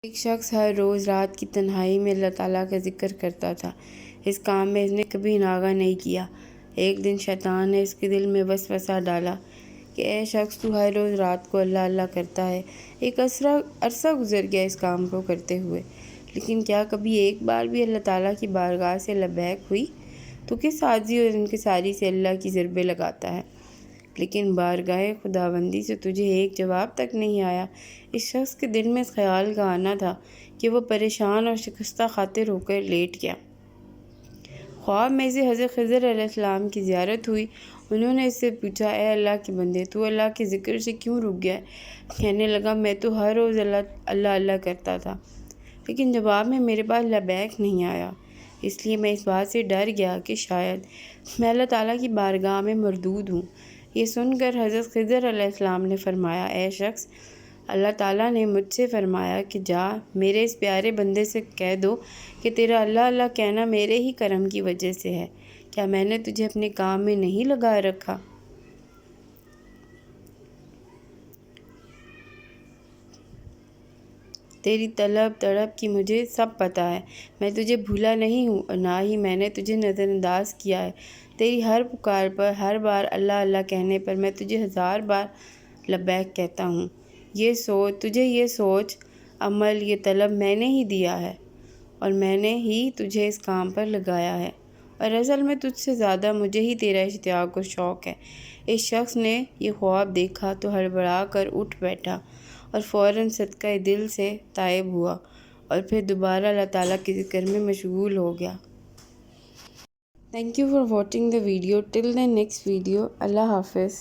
ایک شخص ہر روز رات کی تنہائی میں اللہ تعالیٰ کا ذکر کرتا تھا۔ اس کام میں اس نے کبھی ناغہ نہیں کیا۔ ایک دن شیطان نے اس کے دل میں وسوسہ ڈالا کہ اے شخص، تو ہر روز رات کو اللہ اللہ کرتا ہے۔ ایک عرصہ گزر گیا اس کام کو کرتے ہوئے، لیکن کیا کبھی ایک بار بھی اللہ تعالیٰ کی بارگاہ سے لبیک ہوئی؟ تو کس عاجزی اور انکساری سے اللہ کی ضربیں لگاتا ہے، لیکن بارگاہ خداوندی سے تجھے ایک جواب تک نہیں آیا۔ اس شخص کے دل میں اس خیال کا آنا تھا کہ وہ پریشان اور شکستہ خاطر ہو کر لیٹ گیا۔ خواب میں اسے حضرت خضر علیہ السلام کی زیارت ہوئی۔ انہوں نے اس سے پوچھا، اے اللہ کے بندے، تو اللہ کے ذکر سے کیوں رک گیا ہے؟ کہنے لگا، میں تو ہر روز اللہ اللہ کرتا تھا، لیکن جواب میں میرے پاس لبیک نہیں آیا۔ اس لیے میں اس بات سے ڈر گیا کہ شاید میں اللہ تعالیٰ کی بارگاہ میں مردود ہوں۔ یہ سن کر حضرت خضر علیہ السلام نے فرمایا، اے شخص، اللہ تعالیٰ نے مجھ سے فرمایا کہ جا میرے اس پیارے بندے سے کہہ دو کہ تیرا اللہ اللہ کہنا میرے ہی کرم کی وجہ سے ہے۔ کیا میں نے تجھے اپنے کام میں نہیں لگا رکھا؟ تیری طلب تڑپ کی مجھے سب پتہ ہے۔ میں تجھے بھولا نہیں ہوں اور نہ ہی میں نے تجھے نظر انداز کیا ہے۔ تیری ہر پکار پر، ہر بار اللہ اللہ کہنے پر میں تجھے 1000 بار لبیک کہتا ہوں۔ تجھے یہ سوچ، عمل، یہ طلب میں نے ہی دیا ہے اور میں نے ہی تجھے اس کام پر لگایا ہے، اور اصل میں تجھ سے زیادہ مجھے ہی تیرا اشتیاق و شوق ہے۔ اس شخص نے یہ خواب دیکھا تو ہڑبڑا کر اٹھ بیٹھا اور فوراً صدقہ دل سے تائب ہوا اور پھر دوبارہ اللہ تعالیٰ کے ذکر میں مشغول ہو گیا۔ Thank you for watching the video. Till the next video. اللہ حافظ.